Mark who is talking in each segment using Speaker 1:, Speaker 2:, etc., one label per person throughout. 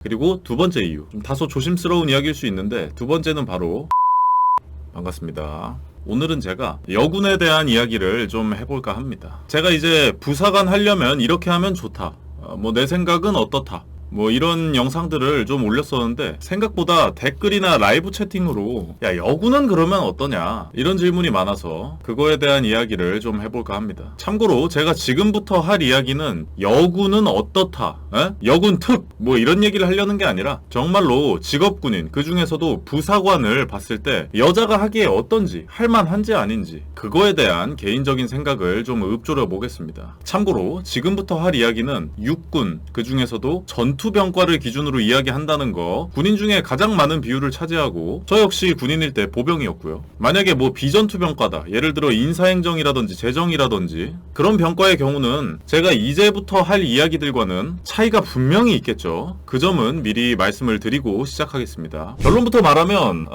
Speaker 1: 그리고 두 번째 이유, 좀 다소 조심스러운 이야기일 수 있는데 두 번째는 바로 반갑습니다. 오늘은 제가 여군에 대한 이야기를 좀 해볼까 합니다. 제가 이제 부사관 하려면 이렇게 하면 좋다, 뭐 내 생각은 어떻다, 뭐 이런 영상들을 좀 올렸었는데 생각보다 댓글이나 라이브 채팅으로 야 여군은 그러면 어떠냐 이런 질문이 많아서 그거에 대한 이야기를 좀 해볼까 합니다. 참고로 제가 지금부터 할 이야기는 여군은 어떻다, 여군 특 뭐 이런 얘기를 하려는 게 아니라 정말로 직업군인, 그 중에서도 부사관을 봤을 때 여자가 하기에 어떤지, 할만한지 아닌지 그거에 대한 개인적인 생각을 좀 읊조려 보겠습니다. 참고로 지금부터 할 이야기는 육군, 그 중에서도 전투병과를 기준으로 이야기한다는 거, 군인 중에 가장 많은 비율을 차지하고 저 역시 군인일 때 보병이었고요. 만약에 뭐 비전투병과다, 예를 들어 인사행정이라든지 재정이라든지 그런 병과의 경우는 제가 이제부터 할 이야기들과는 차이가 분명히 있겠죠. 그 점은 미리 말씀을 드리고 시작하겠습니다. 결론부터 말하면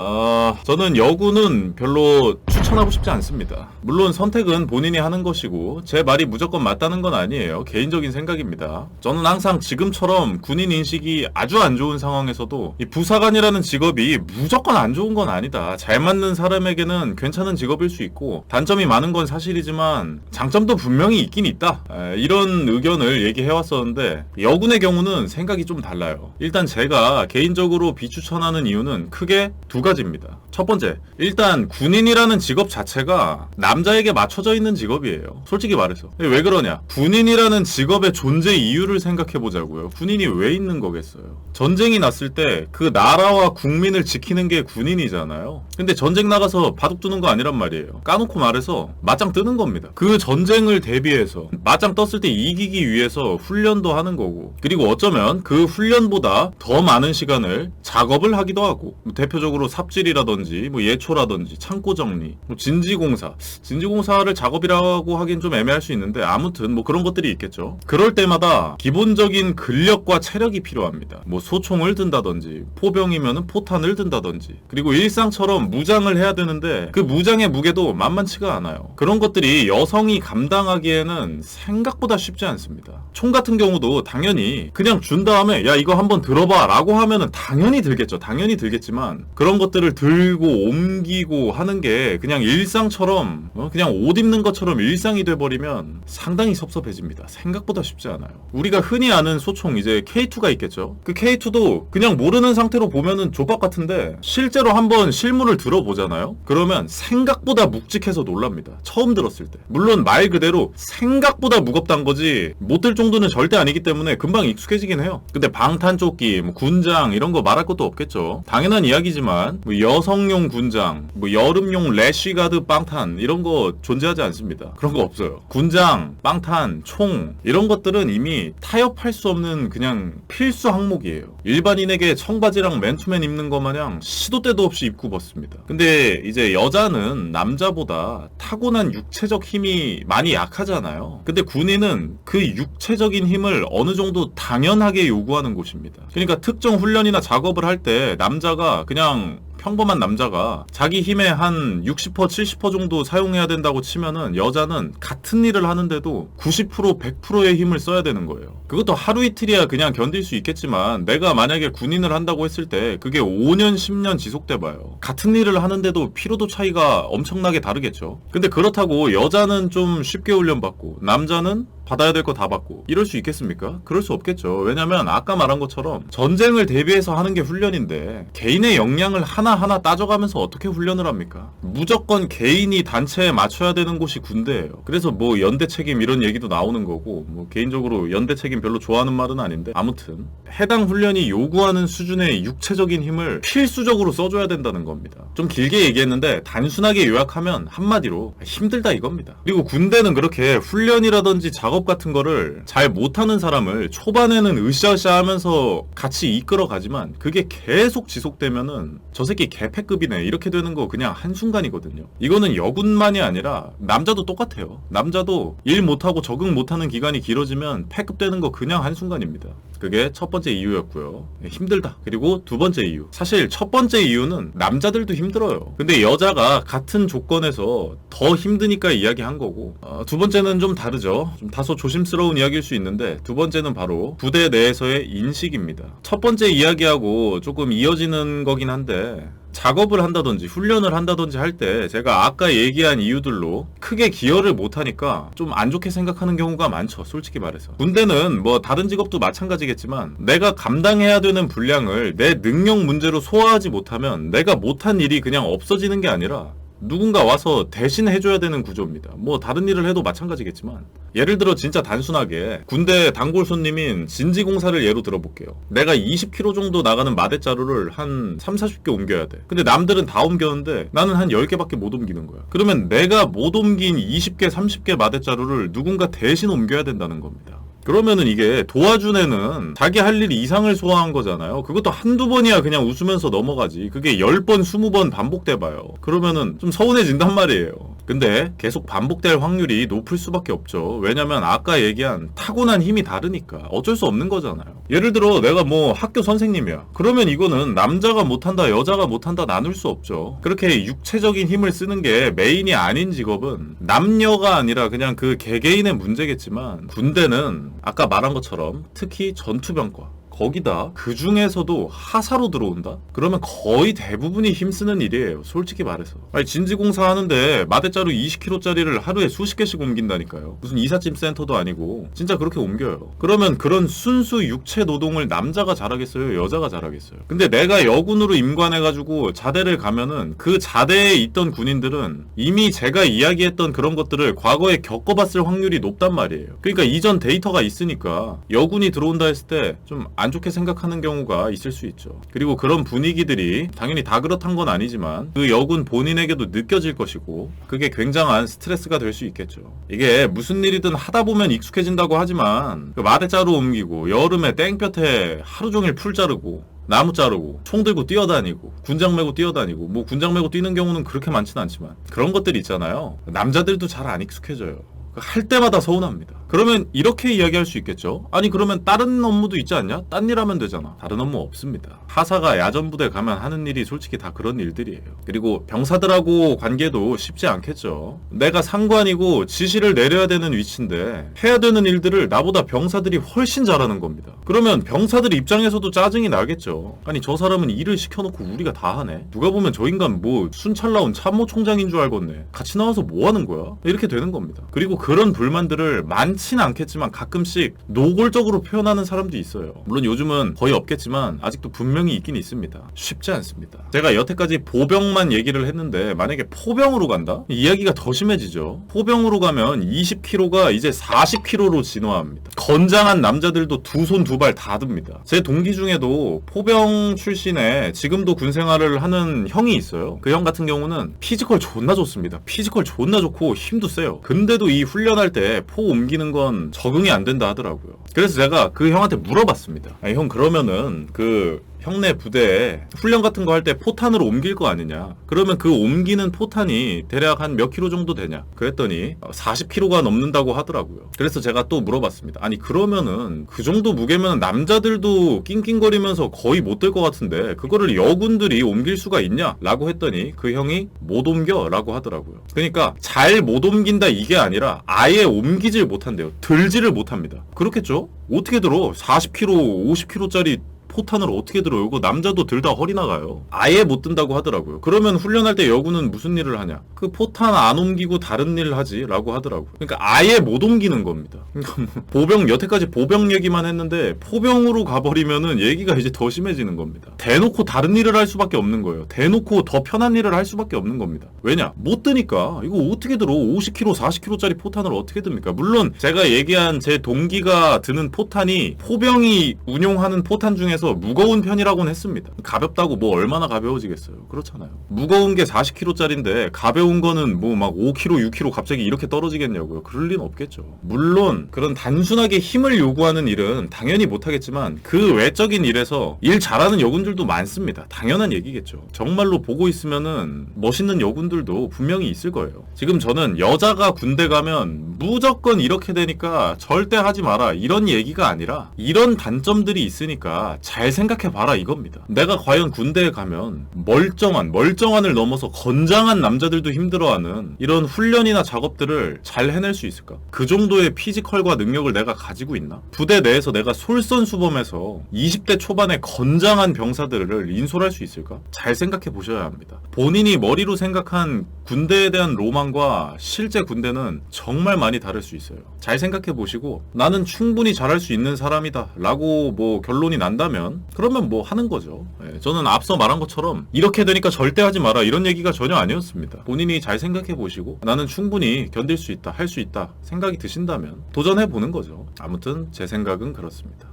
Speaker 1: 저는 여군은 별로 추천하고 싶지 않습니다. 물론 선택은 본인이 하는 것이고 제 말이 무조건 맞다는 건 아니에요. 개인적인 생각입니다. 저는 항상 지금처럼 군인 인식이 아주 안 좋은 상황에서도 이 부사관이라는 직업이 무조건 안 좋은 건 아니다. 잘 맞는 사람에게는 괜찮은 직업일 수 있고 단점이 많은 건 사실이지만 장점도 분명히 있긴 있다, 이런 의견을 얘기해왔었는데 여군의 경우는 생각이 좀 달라요. 일단 제가 개인적으로 비추천하는 이유는 크게 두 가지입니다. 첫 번째, 일단 군인이라는 직업 자체가 남자에게 맞춰져 있는 직업이에요. 솔직히 말해서. 왜 그러냐? 군인이라는 직업의 존재 이유를 생각해보자고요. 군인이 왜 있는 거겠어요? 전쟁이 났을 때 그 나라와 국민을 지키는 게 군인이잖아요. 근데 전쟁 나가서 바둑 두는 거 아니란 말이에요. 까놓고 말해서 맞짱 뜨는 겁니다. 그 전쟁을 대비해서 맞짱 떴을 때 이기기 위해서 훈련도 하는 거고, 그리고 어쩌면 그 훈련보다 더 많은 시간을 작업을 하기도 하고, 대표적으로 삽질이라든지 뭐 예초라든지 창고 정리, 뭐 진지공사를 작업이라고 하긴 좀 애매할 수 있는데 아무튼 뭐 그런 것들이 있겠죠. 그럴 때마다 기본적인 근력과 체력이 필요합니다. 뭐 소총을 든다든지 포병이면은 포탄을 든다든지, 그리고 일상처럼 무장을 해야 되는데 그 무장의 무게도 만만치가 않아요. 그런 것들이 여성이 감당하기에는 생각보다 쉽지 않습니다. 총 같은 경우도 당연히 그냥 준 다음에 야 이거 한번 들어봐 라고 하면은 당연히 들겠죠. 당연히 들겠지만 그런 것들을 들고 옮기고 하는 게 그냥 일상처럼 그냥 옷 입는 것처럼 일상이 돼버리면 상당히 섭섭해집니다. 생각보다 쉽지 않아요. 우리가 흔히 아는 소총 이제 K2가 있겠죠. 그 K2도 그냥 모르는 상태로 보면은 족밥 같은데 실제로 한번 실물을 들어보잖아요. 그러면 생각보다 묵직해서 놀랍니다. 처음 들었을 때. 물론 말 그대로 생각보다 무겁단 거지 못 들 정도는 절대 아니기 때문에 금방 익숙해지긴 해요. 근데 방탄조끼, 뭐 군장 이런 거 말할 것도 없겠죠. 당연한 이야기지만 뭐 여성용 군장, 뭐 여름용 래쉬가드 빵탄 이런 거 존재하지 않습니다. 그런 거 없어요. 군장, 빵탄, 총 이런 것들은 이미 타협할 수 없는 그냥 필수 항목이에요. 일반인에게 청바지랑 맨투맨 입는 거 마냥 시도 때도 없이 입고 벗습니다. 근데 이제 여자는 남자보다 타고난 육체적 힘이 많이 약하잖아요. 근데 군인은 그 육체적인 힘을 어느 정도 당연하게 요구하는 곳입니다. 그러니까 특정 훈련이나 작업을 할 때 남자가 그냥 평범한 남자가 자기 힘의 한 60%, 70% 정도 사용해야 된다고 치면은 여자는 같은 일을 하는데도 90%, 100%의 힘을 써야 되는 거예요. 그것도 하루 이틀이야 그냥 견딜 수 있겠지만 내가 만약에 군인을 한다고 했을 때 그게 5년, 10년 지속돼 봐요. 같은 일을 하는데도 피로도 차이가 엄청나게 다르겠죠. 근데 그렇다고 여자는 좀 쉽게 훈련받고 남자는 받아야 될 거 다 받고 이럴 수 있겠습니까? 그럴 수 없겠죠. 왜냐면 아까 말한 것처럼 전쟁을 대비해서 하는 게 훈련인데 개인의 역량을 하나하나 따져가면서 어떻게 훈련을 합니까? 무조건 개인이 단체에 맞춰야 되는 곳이 군대예요. 그래서 뭐 연대 책임 이런 얘기도 나오는 거고, 뭐 개인적으로 연대 책임 별로 좋아하는 말은 아닌데 아무튼 해당 훈련이 요구하는 수준의 육체적인 힘을 필수적으로 써줘야 된다는 겁니다. 좀 길게 얘기했는데 단순하게 요약하면 한마디로 힘들다 이겁니다. 그리고 군대는 그렇게 훈련이라든지 작업 같은 거를 잘 못하는 사람을 초반에는 으쌰으쌰 하면서 같이 이끌어 가지만 그게 계속 지속되면은 저 새끼 개패급이네 이렇게 되는 거 그냥 한순간이거든요. 이거는 여군만이 아니라 남자도 똑같아요. 남자도 일 못하고 적응 못하는 기간이 길어지면 패급 되는 거 그냥 한순간입니다. 그게 첫 번째 이유였고요. 힘들다. 그리고 두 번째 이유. 사실 첫 번째 이유는 남자들도 힘들어요. 근데 여자가 같은 조건에서 더 힘드니까 이야기한 거고, 두 번째는 좀 다르죠. 좀 다소 조심스러운 이야기일 수 있는데, 두 번째는 바로 부대 내에서의 인식입니다. 첫 번째 이야기하고 조금 이어지는 거긴 한데, 작업을 한다든지 훈련을 한다든지 할 때 제가 아까 얘기한 이유들로 크게 기여를 못하니까 좀 안 좋게 생각하는 경우가 많죠. 솔직히 말해서. 군대는 뭐 다른 직업도 마찬가지겠지만 내가 감당해야 되는 분량을 내 능력 문제로 소화하지 못하면 내가 못한 일이 그냥 없어지는 게 아니라 누군가 와서 대신 해줘야 되는 구조입니다. 뭐 다른 일을 해도 마찬가지겠지만, 예를 들어 진짜 단순하게 군대 단골 손님인 진지공사를 예로 들어볼게요. 내가 20km 정도 나가는 마대자루를 한 3, 40개 옮겨야 돼. 근데 남들은 다 옮겼는데 나는 한 10개밖에 못 옮기는 거야. 그러면 내가 못 옮긴 20개, 30개 마대자루를 누군가 대신 옮겨야 된다는 겁니다. 그러면은 이게 도와준 애는 자기 할 일 이상을 소화한 거잖아요. 그것도 한두 번이야 그냥 웃으면서 넘어가지. 그게 10번, 20번 반복돼봐요. 그러면은 좀 서운해진단 말이에요. 근데 계속 반복될 확률이 높을 수밖에 없죠. 왜냐면 아까 얘기한 타고난 힘이 다르니까 어쩔 수 없는 거잖아요. 예를 들어 내가 뭐 학교 선생님이야. 그러면 이거는 남자가 못한다, 여자가 못한다 나눌 수 없죠. 그렇게 육체적인 힘을 쓰는 게 메인이 아닌 직업은 남녀가 아니라 그냥 그 개개인의 문제겠지만, 군대는 아까 말한 것처럼 특히 전투병과 거기다 그 중에서도 하사로 들어온다? 그러면 거의 대부분이 힘쓰는 일이에요. 솔직히 말해서. 아니 진지공사 하는데 마대자루 20kg짜리를 하루에 수십 개씩 옮긴다니까요. 무슨 이삿짐 센터도 아니고 진짜 그렇게 옮겨요. 그러면 그런 순수 육체 노동을 남자가 잘하겠어요? 여자가 잘하겠어요? 근데 내가 여군으로 임관해가지고 자대를 가면은 그 자대에 있던 군인들은 이미 제가 이야기했던 그런 것들을 과거에 겪어봤을 확률이 높단 말이에요. 그러니까 이전 데이터가 있으니까 여군이 들어온다 했을 때 좀 안 좋게 생각하는 경우가 있을 수 있죠. 그리고 그런 분위기들이 당연히 다 그렇단 건 아니지만 그 여군 본인에게도 느껴질 것이고, 그게 굉장한 스트레스가 될 수 있겠죠. 이게 무슨 일이든 하다 보면 익숙해진다고 하지만 그 마대자루 옮기고 여름에 땡볕에 하루 종일 풀 자르고 나무 자르고 총 들고 뛰어다니고 군장 메고 뛰어다니고, 뭐 군장 메고 뛰는 경우는 그렇게 많지는 않지만 그런 것들 있잖아요. 남자들도 잘 안 익숙해져요. 할 때마다 서운합니다. 그러면 이렇게 이야기할 수 있겠죠. 아니 그러면 다른 업무도 있지 않냐? 딴 일 하면 되잖아. 다른 업무 없습니다. 하사가 야전부대 가면 하는 일이 솔직히 다 그런 일들이에요. 그리고 병사들하고 관계도 쉽지 않겠죠. 내가 상관이고 지시를 내려야 되는 위치인데 해야 되는 일들을 나보다 병사들이 훨씬 잘하는 겁니다. 그러면 병사들 입장에서도 짜증이 나겠죠. 아니 저 사람은 일을 시켜놓고 우리가 다 하네. 누가 보면 저 인간 뭐 순찰 나온 참모총장인 줄 알겠네. 같이 나와서 뭐 하는 거야? 이렇게 되는 겁니다. 그리고 그런 불만들을 많지는 않겠지만 가끔씩 노골적으로 표현하는 사람도 있어요. 물론 요즘은 거의 없겠지만 아직도 분명히 있긴 있습니다. 쉽지 않습니다. 제가 여태까지 보병만 얘기를 했는데 만약에 포병으로 간다? 이야기가 더 심해지죠. 포병으로 가면 20kg가 이제 40kg로 진화합니다. 건장한 남자들도 두 손 두 발 다 듭니다. 제 동기 중에도 포병 출신에 지금도 군 생활을 하는 형이 있어요. 그 형 같은 경우는 피지컬 존나 좋습니다. 피지컬 존나 좋고 힘도 세요. 근데도 이 훈련할 때 포 옮기는 건 적응이 안 된다 하더라고요. 그래서 제가 그 형한테 물어봤습니다. 아니, 형 그러면은 그 형네 부대에 훈련 같은 거 할 때 포탄으로 옮길 거 아니냐? 그러면 그 옮기는 포탄이 대략 한 몇 킬로 정도 되냐? 그랬더니 40kg가 넘는다고 하더라고요. 그래서 제가 또 물어봤습니다. 아니 그러면은 그 정도 무게면 남자들도 낑낑거리면서 거의 못 들 것 같은데 그거를 여군들이 옮길 수가 있냐? 라고 했더니 그 형이 못 옮겨 라고 하더라고요. 그러니까 잘 못 옮긴다 이게 아니라 아예 옮기질 못한대요. 들지를 못합니다. 그렇겠죠? 어떻게 들어? 40kg, 50kg짜리 포탄을 어떻게 들어요? 이거 남자도 들다 허리 나가요. 아예 못 든다고 하더라고요. 그러면 훈련할 때 여군은 무슨 일을 하냐? 그 포탄 안 옮기고 다른 일을 하지 라고 하더라고요. 그러니까 아예 못 옮기는 겁니다. 그러니까 보병, 여태까지 보병 얘기만 했는데 포병으로 가버리면은 얘기가 이제 더 심해지는 겁니다. 대놓고 다른 일을 할 수밖에 없는 거예요. 대놓고 더 편한 일을 할 수밖에 없는 겁니다. 왜냐? 못 드니까. 이거 어떻게 들어? 50kg, 40kg짜리 포탄을 어떻게 듭니까? 물론 제가 얘기한 제 동기가 드는 포탄이 포병이 운용하는 포탄 중에서 중에서 무거운 편이라고는 했습니다. 가볍다고 뭐 얼마나 가벼워지겠어요. 그렇잖아요. 무거운 게 40kg짜리인데 가벼운 거는 뭐 막 5kg, 6kg 갑자기 이렇게 떨어지겠냐고요. 그럴 리는 없겠죠. 물론 그런 단순하게 힘을 요구하는 일은 당연히 못하겠지만 그 외적인 일에서 일 잘하는 여군들도 많습니다. 당연한 얘기겠죠. 정말로 보고 있으면은 멋있는 여군들도 분명히 있을 거예요. 지금 저는 여자가 군대 가면 무조건 이렇게 되니까 절대 하지 마라 이런 얘기가 아니라 이런 단점들이 있으니까 잘 생각해봐라 이겁니다. 내가 과연 군대에 가면 멀쩡한을 넘어서 건장한 남자들도 힘들어하는 이런 훈련이나 작업들을 잘 해낼 수 있을까? 그 정도의 피지컬과 능력을 내가 가지고 있나? 부대 내에서 내가 솔선수범해서 20대 초반의 건장한 병사들을 인솔할 수 있을까? 잘 생각해 보셔야 합니다. 본인이 머리로 생각한 군대에 대한 로망과 실제 군대는 정말 많이 다를 수 있어요. 잘 생각해 보시고 나는 충분히 잘할 수 있는 사람이다 라고 뭐 결론이 난다면 그러면 뭐 하는 거죠. 저는 앞서 말한 것처럼 이렇게 되니까 절대 하지 마라 이런 얘기가 전혀 아니었습니다. 본인이 잘 생각해 보시고 나는 충분히 견딜 수 있다, 할 수 있다 생각이 드신다면 도전해 보는 거죠. 아무튼 제 생각은 그렇습니다.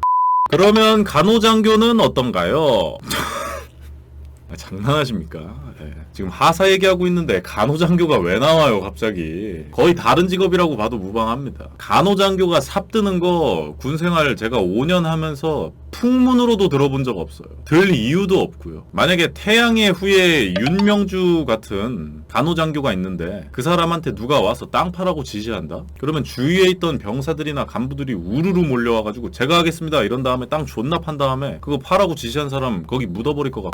Speaker 1: 그러면 간호장교는 어떤가요? 장난하십니까? 네. 지금 하사 얘기하고 있는데 간호장교가 왜 나와요 갑자기? 거의 다른 직업이라고 봐도 무방합니다. 간호장교가 삽드는 거 군생활 제가 5년 하면서 풍문으로도 들어본 적 없어요. 들 이유도 없고요. 만약에 태양의 후예 윤명주 같은 간호장교가 있는데 그 사람한테 누가 와서 땅 파라고 지시한다? 그러면 주위에 있던 병사들이나 간부들이 우르르 몰려와가지고 제가 하겠습니다 이런 다음에 땅 존나 판 다음에 그거 파라고 지시한 사람 거기 묻어버릴 것 같고.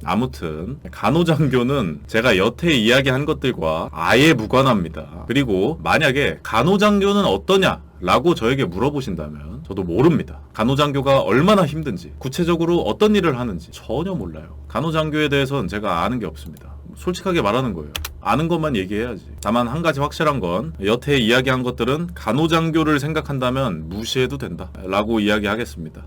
Speaker 1: 아무튼 간호장교는 제가 여태 이야기한 것들과 아예 무관합니다. 그리고 만약에 간호장교는 어떠냐? 라고 저에게 물어보신다면 저도 모릅니다. 간호장교가 얼마나 힘든지 구체적으로 어떤 일을 하는지 전혀 몰라요. 간호장교에 대해서는 제가 아는 게 없습니다. 솔직하게 말하는 거예요. 아는 것만 얘기해야지. 다만 한 가지 확실한 건 여태 이야기한 것들은 간호장교를 생각한다면 무시해도 된다 라고 이야기하겠습니다.